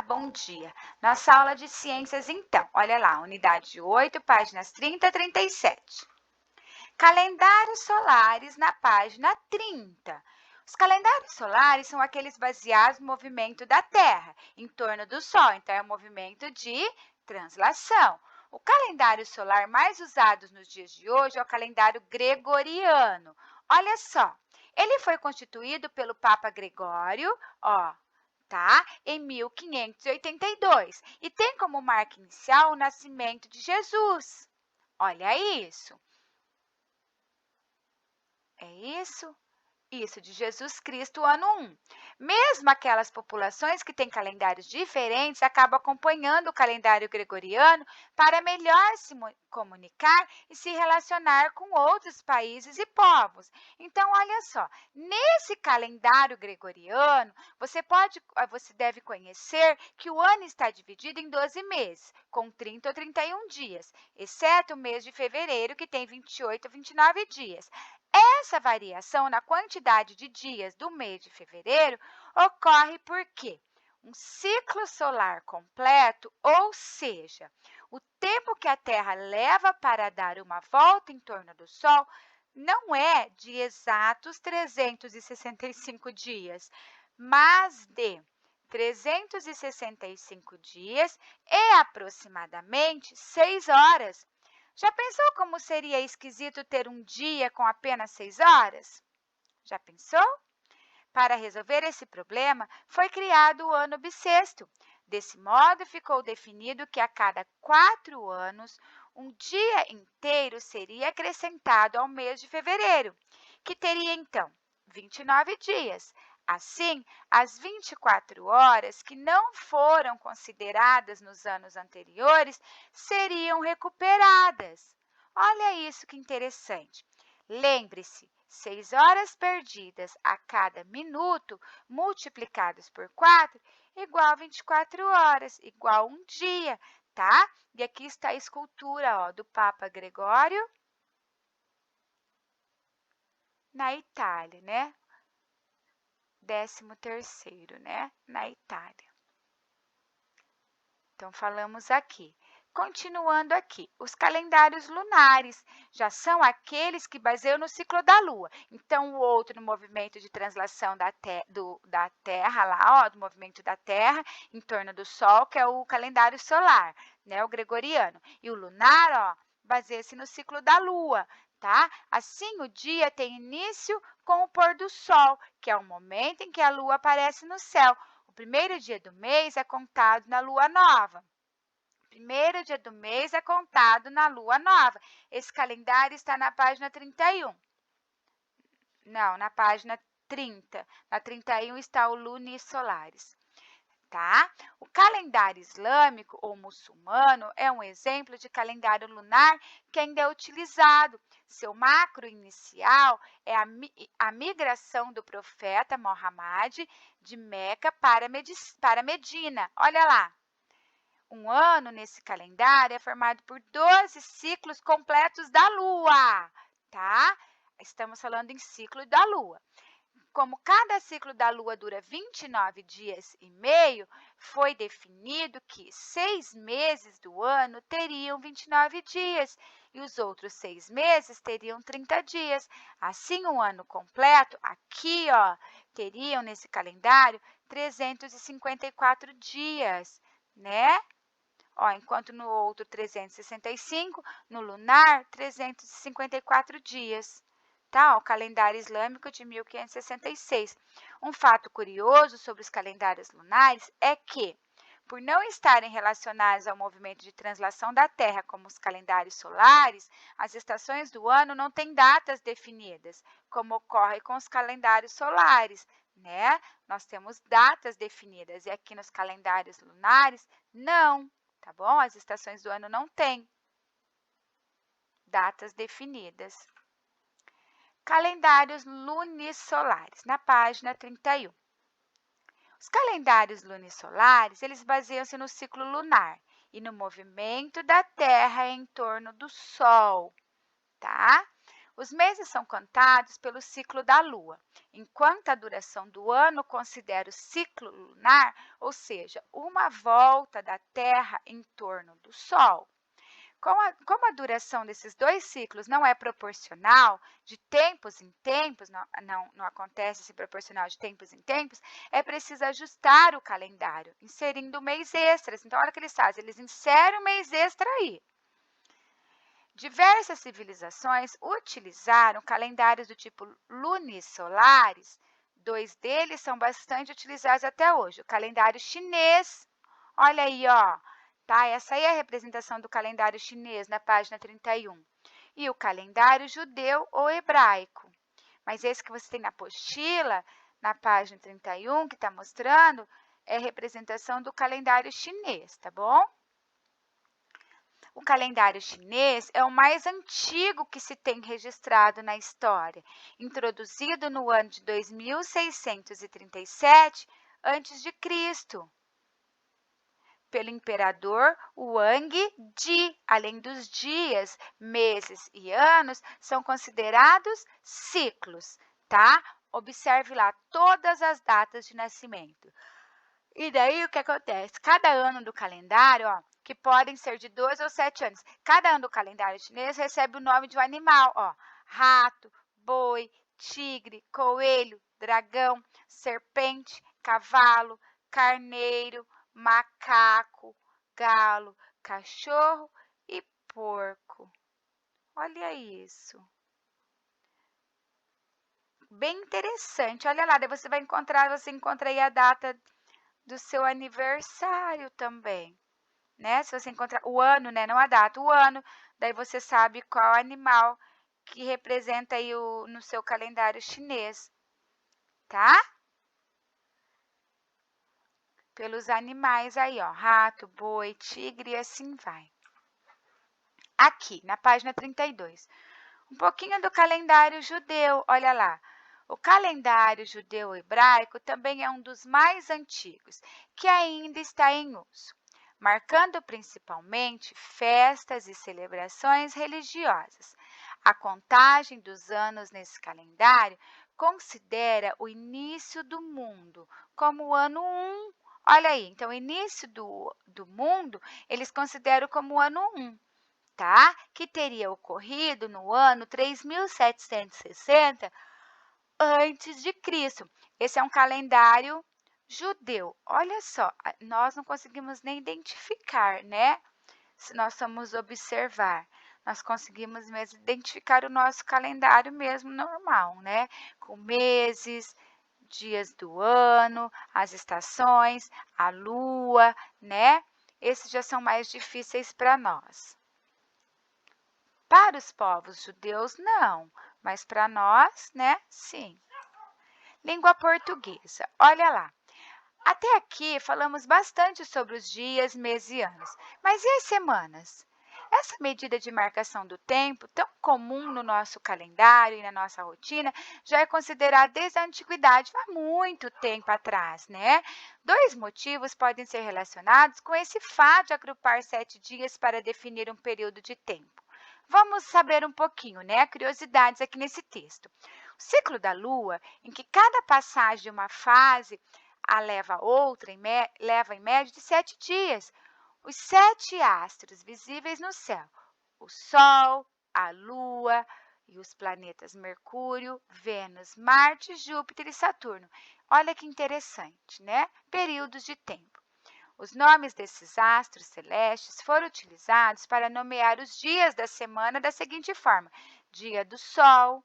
Bom dia. Nossa aula de ciências, então, olha lá, unidade 8, páginas 30 a 37. Calendários solares na página 30. Os calendários solares são aqueles baseados no movimento da Terra em torno do Sol, então é um movimento de translação. O calendário solar mais usado nos dias de hoje é o calendário gregoriano. Olha só, ele foi constituído pelo Papa Gregório, tá? Em 1582 e tem como marca inicial o nascimento de Jesus. Olha isso. É isso? Isso, de Jesus Cristo, ano 1. Mesmo aquelas populações que têm calendários diferentes acabam acompanhando o calendário gregoriano para melhor se comunicar e se relacionar com outros países e povos. Então, olha só, nesse calendário gregoriano, você deve conhecer que o ano está dividido em 12 meses, com 30 ou 31 dias, exceto o mês de fevereiro, que tem 28 ou 29 dias. Essa variação na quantidade de dias do mês de fevereiro ocorre porque um ciclo solar completo, ou seja, o tempo que a Terra leva para dar uma volta em torno do Sol, não é de exatos 365 dias, mas de 365 dias e aproximadamente 6 horas. Já pensou como seria esquisito ter um dia com apenas 6 horas? Já pensou? Para resolver esse problema, foi criado o ano bissexto. Desse modo, ficou definido que a cada 4 anos, um dia inteiro seria acrescentado ao mês de fevereiro, que teria então 29 dias. Assim, as 24 horas que não foram consideradas nos anos anteriores seriam recuperadas. Olha isso que interessante. Lembre-se, 6 horas perdidas a cada minuto, multiplicadas por 4, igual 24 horas, igual um dia, tá? E aqui está a escultura, do Papa Gregório na Itália, né? 13º, né? Na Itália. Então, falamos aqui. Continuando aqui, os calendários lunares já são aqueles que baseiam no ciclo da Lua. Então, o outro no movimento de translação da Terra, lá, do movimento da Terra em torno do Sol, que é o calendário solar, né, o gregoriano. E o lunar, baseia-se no ciclo da Lua, tá? Assim, o dia tem início com o pôr do Sol, que é o momento em que a Lua aparece no céu. O primeiro dia do mês é contado na Lua nova. Primeiro dia do mês é contado na lua nova. Esse calendário está na página 31. Não, na página 30. Na 31 está o lunisolares, tá? O calendário islâmico ou muçulmano é um exemplo de calendário lunar que ainda é utilizado. Seu macro inicial é a migração do profeta Muhammad de Meca para Medina. Olha lá. Um ano nesse calendário é formado por 12 ciclos completos da Lua, tá? Estamos falando em ciclo da Lua. Como cada ciclo da Lua dura 29 dias e meio, foi definido que 6 meses do ano teriam 29 dias e os outros 6 meses teriam 30 dias. Assim, um ano completo, aqui, teriam nesse calendário 354 dias, né? Enquanto no outro 365, no lunar 354 dias. Tá? O calendário islâmico de 1566. Um fato curioso sobre os calendários lunares é que, por não estarem relacionados ao movimento de translação da Terra como os calendários solares, as estações do ano não têm datas definidas, como ocorre com os calendários solares, né? Nós temos datas definidas e aqui nos calendários lunares, não. Tá bom? As estações do ano não têm datas definidas. Calendários lunisolares, na página 31. Os calendários lunisolares, eles baseiam-se no ciclo lunar e no movimento da Terra em torno do Sol, tá? Os meses são contados pelo ciclo da Lua, enquanto a duração do ano considera o ciclo lunar, ou seja, uma volta da Terra em torno do Sol. Como a duração desses dois ciclos não é proporcional, de tempos em tempos, não acontece esse proporcional de tempos em tempos, é preciso ajustar o calendário, inserindo mês extras. Então, olha o que eles fazem, eles inserem o mês extra aí. Diversas civilizações utilizaram calendários do tipo lunisolares. Dois deles são bastante utilizados até hoje. O calendário chinês, olha aí, ó, tá? Essa aí é a representação do calendário chinês na página 31. E o calendário judeu ou hebraico. Mas esse que você tem na apostila, na página 31, que está mostrando, é a representação do calendário chinês, tá bom? O calendário chinês é o mais antigo que se tem registrado na história, introduzido no ano de 2637 a.C., pelo imperador Wang Di. Além dos dias, meses e anos, são considerados ciclos, tá? Observe lá todas as datas de nascimento. E daí o que acontece? Cada ano do calendário, ó, que podem ser de 2 ou 7 anos, cada ano do calendário chinês recebe o nome de um animal, ó, rato, boi, tigre, coelho, dragão, serpente, cavalo, carneiro, macaco, galo, cachorro e porco. Olha isso. Bem interessante. Olha lá, daí você encontra aí a data do seu aniversário também, né? Se você encontrar o ano, né? Não a data, o ano, daí você sabe qual animal que representa aí no seu calendário chinês, tá? Pelos animais aí, ó, rato, boi, tigre e assim vai. Aqui, na página 32, um pouquinho do calendário judeu, olha lá. O calendário judeu hebraico também é um dos mais antigos, que ainda está em uso, marcando principalmente festas e celebrações religiosas. A contagem dos anos nesse calendário considera o início do mundo como o ano 1. Olha aí, então o início do mundo eles consideram como o ano 1. Tá? Que teria ocorrido no ano 3760 antes de Cristo. Esse é um calendário judeu. Olha só, nós não conseguimos nem identificar, né? Se nós formos observar, nós conseguimos mesmo identificar o nosso calendário mesmo normal, né? Com meses, dias do ano, as estações, a lua, né? Esses já são mais difíceis para nós. Para os povos judeus, não, mas para nós, né, sim. Língua portuguesa, olha lá. Até aqui falamos bastante sobre os dias, meses e anos, mas e as semanas? Essa medida de marcação do tempo, tão comum no nosso calendário e na nossa rotina, já é considerada desde a antiguidade, há muito tempo atrás, né? Dois motivos podem ser relacionados com esse fato de agrupar 7 dias para definir um período de tempo. Vamos saber um pouquinho, né? Curiosidades aqui nesse texto. O ciclo da Lua, em que cada passagem de uma fase a leva a outra, leva em média de 7 dias. Os 7 astros visíveis no céu, o Sol, a Lua e os planetas Mercúrio, Vênus, Marte, Júpiter e Saturno. Olha que interessante, né? Períodos de tempo. Os nomes desses astros celestes foram utilizados para nomear os dias da semana da seguinte forma: dia do Sol,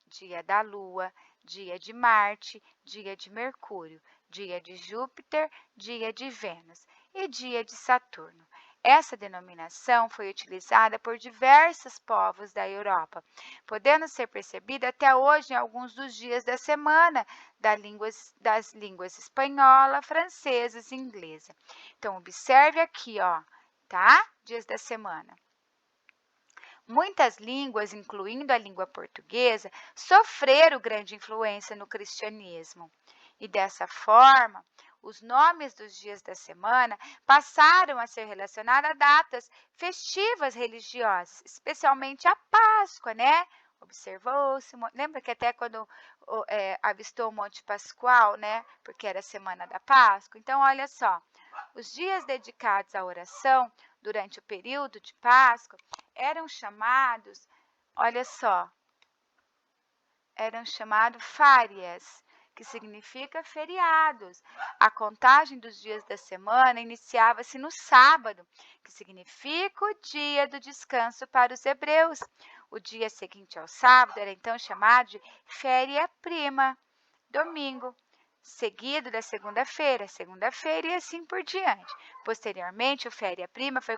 dia da Lua, dia de Marte, dia de Mercúrio, dia de Júpiter, dia de Vênus e dia de Saturno. Essa denominação foi utilizada por diversos povos da Europa, podendo ser percebida até hoje em alguns dos dias da semana das línguas espanhola, francesa e inglesa. Então, observe aqui, ó, tá? Dias da semana. Muitas línguas, incluindo a língua portuguesa, sofreram grande influência no cristianismo. E dessa forma, os nomes dos dias da semana passaram a ser relacionados a datas festivas religiosas, especialmente a Páscoa, né? Observou-se, lembra que até quando avistou o Monte Pascoal, né? Porque era a semana da Páscoa. Então, olha só, os dias dedicados à oração durante o período de Páscoa eram chamados, olha só, eram chamados fárias, que significa feriados. A contagem dos dias da semana iniciava-se no sábado, que significa o dia do descanso para os hebreus. O dia seguinte ao sábado era então chamado de féria prima, domingo, seguido da segunda-feira e assim por diante. Posteriormente, o féria prima foi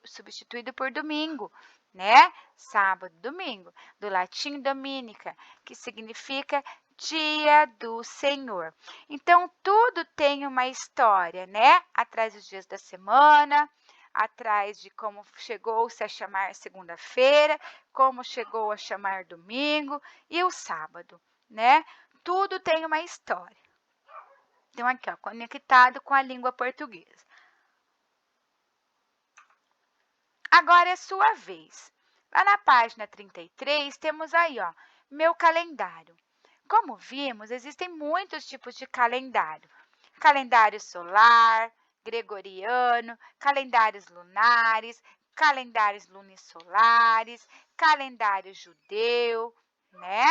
substituído por domingo, né? Sábado, domingo, do latim dominica, que significa dia do Senhor. Então, tudo tem uma história, né? Atrás dos dias da semana, atrás de como chegou-se a chamar segunda-feira, como chegou a chamar domingo e o sábado, né? Tudo tem uma história. Então, aqui, ó, conectado com a língua portuguesa. Agora é sua vez. Lá na página 33, temos aí, ó, meu calendário. Como vimos, existem muitos tipos de calendário. Calendário solar, gregoriano, calendários lunares, calendários lunisolares, calendário judeu, né?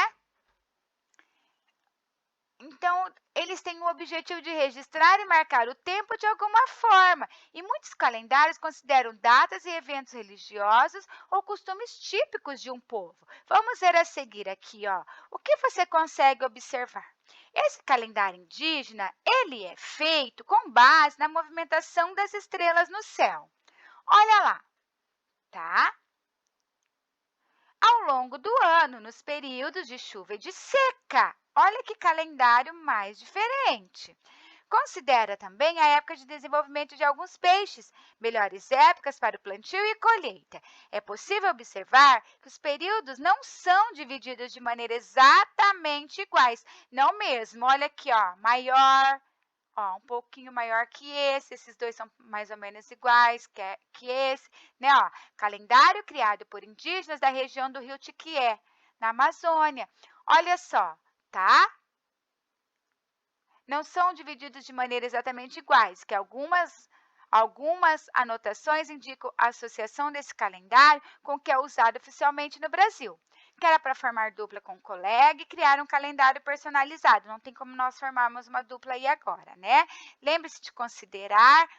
Então, eles têm o objetivo de registrar e marcar o tempo de alguma forma. E muitos calendários consideram datas e eventos religiosos ou costumes típicos de um povo. Vamos ver a seguir aqui, ó. O que você consegue observar? Esse calendário indígena, ele é feito com base na movimentação das estrelas no céu. Olha lá, tá? Ao longo do ano, nos períodos de chuva e de seca. Olha que calendário mais diferente. Considera também a época de desenvolvimento de alguns peixes, melhores épocas para o plantio e colheita. É possível observar que os períodos não são divididos de maneira exatamente iguais. Não mesmo, olha aqui, ó, maior, ó, um pouquinho maior que esse, esses dois são mais ou menos iguais que esse, né? Ó, calendário criado por indígenas da região do rio Tiquié, na Amazônia. Olha só, tá? Não são divididos de maneira exatamente iguais, que algumas anotações indicam a associação desse calendário com o que é usado oficialmente no Brasil, que era para formar dupla com um colega e criar um calendário personalizado. Não tem como nós formarmos uma dupla aí agora, né? Lembre-se de considerar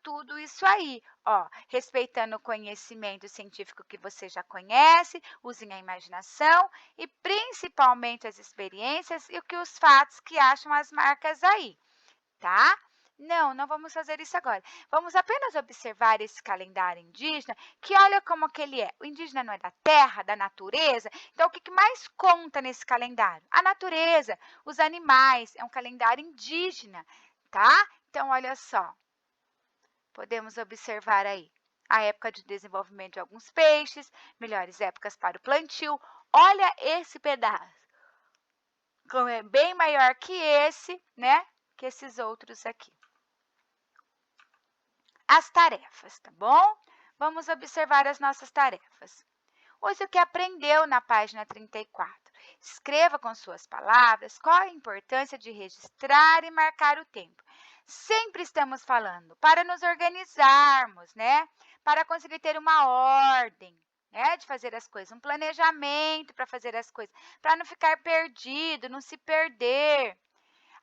tudo isso aí, ó, respeitando o conhecimento científico que você já conhece, usem a imaginação e principalmente as experiências e os fatos que acham as marcas aí, tá? Não vamos fazer isso agora. Vamos apenas observar esse calendário indígena, que olha como que ele é. O indígena não é da terra, da natureza. Então, o que mais conta nesse calendário? A natureza, os animais. É um calendário indígena, tá? Então, olha só. Podemos observar aí a época de desenvolvimento de alguns peixes, melhores épocas para o plantio. Olha esse pedaço, como é bem maior que esse, né? Que esses outros aqui. As tarefas, tá bom? Vamos observar as nossas tarefas. Use o que aprendeu na página 34. Escreva com suas palavras qual a importância de registrar e marcar o tempo. Sempre estamos falando para nos organizarmos, né? Para conseguir ter uma ordem, né? De fazer as coisas, um planejamento para fazer as coisas, para não ficar perdido, não se perder.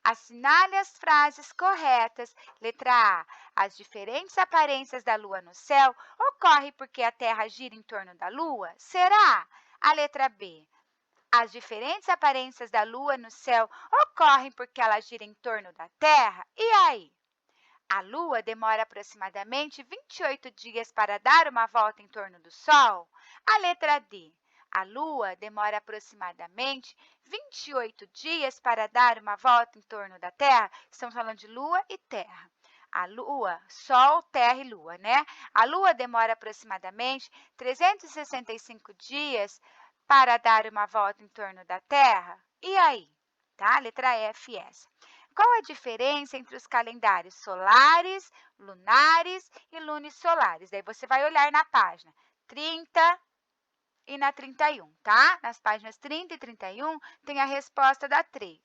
Assinale as frases corretas. Letra A. As diferentes aparências da Lua no céu ocorrem porque a Terra gira em torno da Lua? Será? A letra B. As diferentes aparências da Lua no céu ocorrem porque ela gira em torno da Terra? E aí? A Lua demora aproximadamente 28 dias para dar uma volta em torno do Sol? A letra D. A Lua demora aproximadamente 28 dias para dar uma volta em torno da Terra? Estamos falando de Lua e Terra. A Lua, Sol, Terra e Lua, né? A Lua demora aproximadamente 365 dias para dar uma volta em torno da Terra? E aí? Tá? Letra F essa. Qual a diferença entre os calendários solares, lunares e lunisolares? Daí você vai olhar na página 30, e na 31, tá? Nas páginas 30 e 31 tem a resposta da 3.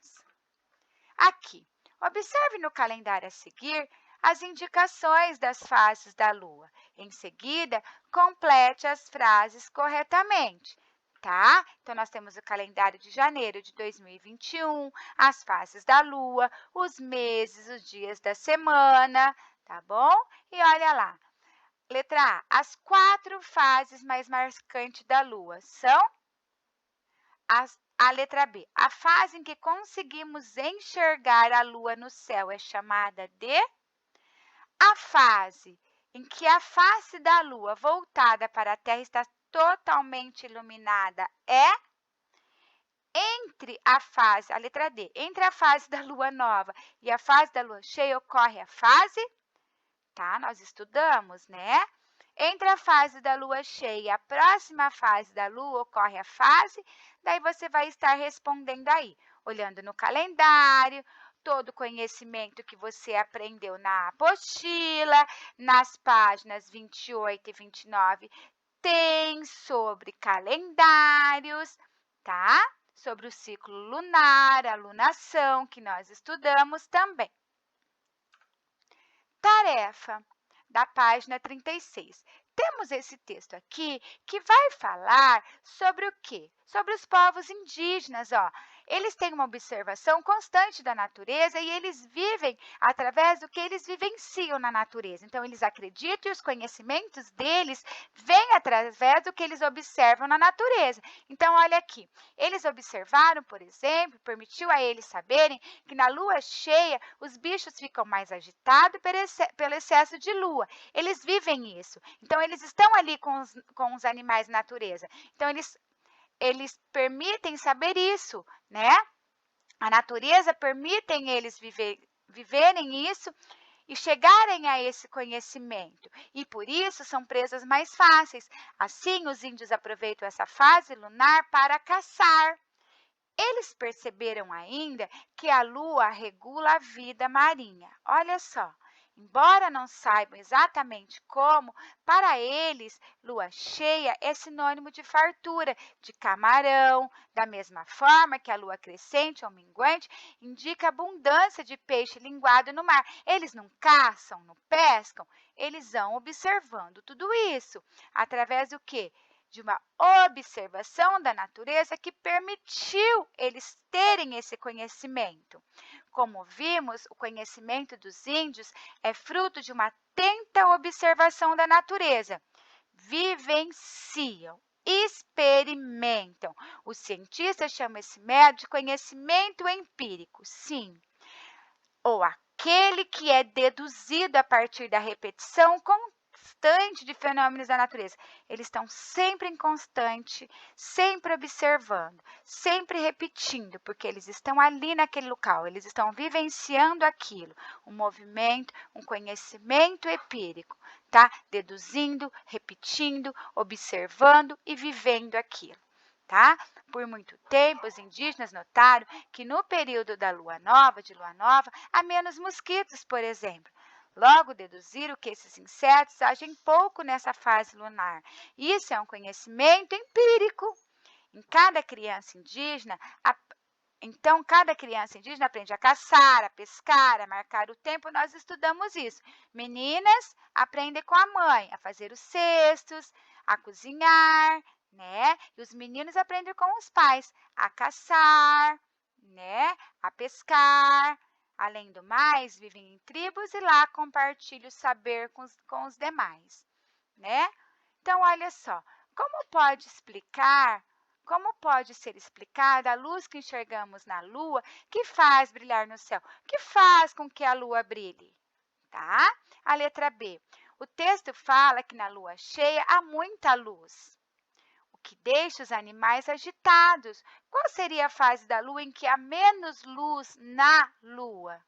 Aqui, observe no calendário a seguir as indicações das fases da Lua. Em seguida, complete as frases corretamente, tá? Então, nós temos o calendário de janeiro de 2021, as fases da Lua, os meses, os dias da semana, tá bom? E olha lá, letra A, as 4 fases mais marcantes da Lua são a letra B. A fase em que conseguimos enxergar a Lua no céu é chamada de... A fase em que a face da Lua voltada para a Terra está totalmente iluminada é... Entre a fase, a letra D, entre a fase da Lua nova e a fase da Lua cheia ocorre a fase... Tá? Nós estudamos, né? Entre a fase da Lua cheia e a próxima fase da Lua ocorre a fase, daí você vai estar respondendo aí, olhando no calendário, todo o conhecimento que você aprendeu na apostila, nas páginas 28 e 29, tem sobre calendários, tá? Sobre o ciclo lunar, a lunação, que nós estudamos também. Tarefa da página 36. Temos esse texto aqui que vai falar sobre o quê? Sobre os povos indígenas, ó. Eles têm uma observação constante da natureza e eles vivem através do que eles vivenciam na natureza. Então, eles acreditam e os conhecimentos deles vêm através do que eles observam na natureza. Então, olha aqui, eles observaram, por exemplo, permitiu a eles saberem que na lua cheia os bichos ficam mais agitados pelo excesso de lua. Eles vivem isso. Então, eles estão ali com os animais na natureza. Então, eles permitem saber isso, né? A natureza permitem eles viverem isso e chegarem a esse conhecimento. E por isso são presas mais fáceis. Assim, os índios aproveitam essa fase lunar para caçar. Eles perceberam ainda que a lua regula a vida marinha. Olha só, embora não saibam exatamente como, para eles, lua cheia é sinônimo de fartura, de camarão, da mesma forma que a lua crescente ou minguante indica abundância de peixe linguado no mar. Eles não caçam, não pescam, eles vão observando tudo isso. Através do quê? De uma observação da natureza que permitiu eles terem esse conhecimento. Como vimos, o conhecimento dos índios é fruto de uma atenta observação da natureza. Vivenciam, experimentam. Os cientistas chamam esse método de conhecimento empírico, sim. Ou aquele que é deduzido a partir da repetição constante de fenômenos da natureza. Eles estão sempre em constante, sempre observando, sempre repetindo, porque eles estão ali naquele local, eles estão vivenciando aquilo, um movimento, um conhecimento empírico, tá? Deduzindo, repetindo, observando e vivendo aquilo. Tá? Por muito tempo, os indígenas notaram que no período de lua nova, há menos mosquitos, por exemplo. Logo, deduziram que esses insetos agem pouco nessa fase lunar. Isso é um conhecimento empírico. Cada criança indígena aprende a caçar, a pescar, a marcar o tempo. Nós estudamos isso. Meninas aprendem com a mãe a fazer os cestos, a cozinhar, né? E os meninos aprendem com os pais a caçar, né? A pescar. Além do mais, vivem em tribos e lá compartilham o saber com os demais, né? Então, olha só, como pode ser explicada a luz que enxergamos na lua, que faz brilhar no céu? Que faz com que a lua brilhe? Tá? A letra B. O texto fala que na lua cheia há muita luz, o que deixa os animais agitados. Qual seria a fase da lua em que há menos luz na lua?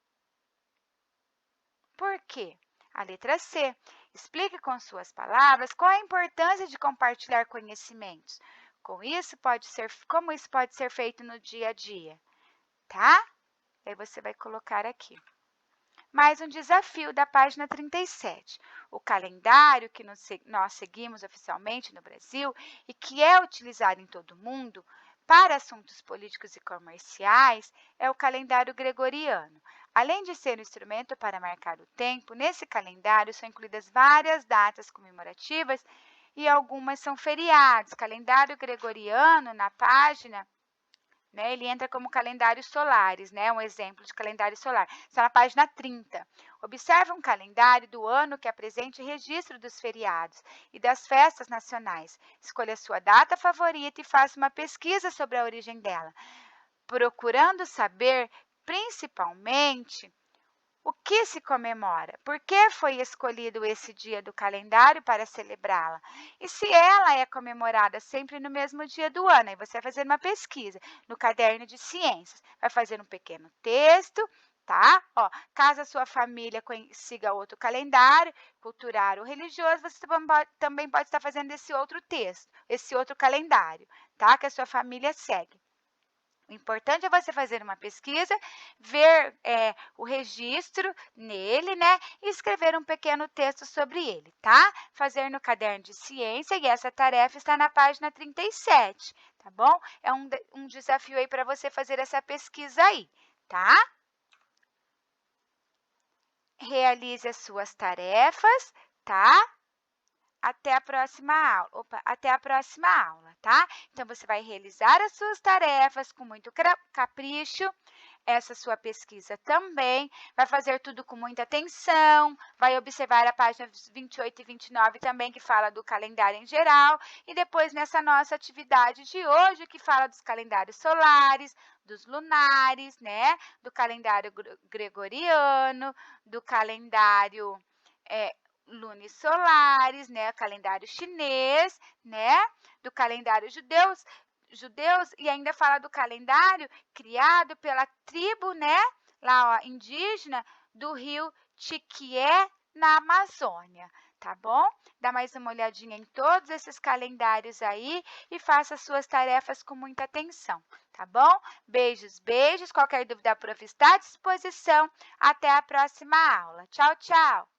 Por quê? A letra C. Explique com suas palavras qual a importância de compartilhar conhecimentos. Como isso pode ser feito no dia a dia, tá? Aí você vai colocar aqui. Mais um desafio da página 37. O calendário que nós seguimos oficialmente no Brasil e que é utilizado em todo o mundo para assuntos políticos e comerciais é o calendário gregoriano. Além de ser um instrumento para marcar o tempo, nesse calendário são incluídas várias datas comemorativas e algumas são feriados. Calendário gregoriano, na página, né, ele entra como calendários solares, né, um exemplo de calendário solar. Está na página 30. Observe um calendário do ano que apresente registro dos feriados e das festas nacionais. Escolha a sua data favorita e faça uma pesquisa sobre a origem dela, procurando saber, principalmente, o que se comemora? Por que foi escolhido esse dia do calendário para celebrá-la? E se ela é comemorada sempre no mesmo dia do ano? Aí você vai fazer uma pesquisa no caderno de ciências. Vai fazer um pequeno texto, tá? Ó, caso a sua família siga outro calendário, cultural ou religioso, você também pode estar fazendo esse outro texto, esse outro calendário, tá? Que a sua família segue. O importante é você fazer uma pesquisa, ver o registro nele, né? E escrever um pequeno texto sobre ele, tá? Fazer no caderno de ciência e essa tarefa está na página 37, tá bom? É um desafio aí para você fazer essa pesquisa aí, tá? Realize as suas tarefas, tá? Até a próxima aula. Opa, até a próxima aula, tá? Então, você vai realizar as suas tarefas com muito capricho, essa sua pesquisa também, vai fazer tudo com muita atenção, vai observar a página 28 e 29 também, que fala do calendário em geral, e depois nessa nossa atividade de hoje, que fala dos calendários solares, dos lunares, né? Do calendário gregoriano, do calendário lunisolares, né, calendário chinês, né, do calendário judeus e ainda fala do calendário criado pela tribo, né, lá ó, indígena do rio Chiquié na Amazônia, tá bom? Dá mais uma olhadinha em todos esses calendários aí e faça as suas tarefas com muita atenção, tá bom? Beijos, beijos. Qualquer dúvida, a prof está à disposição. Até a próxima aula. Tchau, tchau.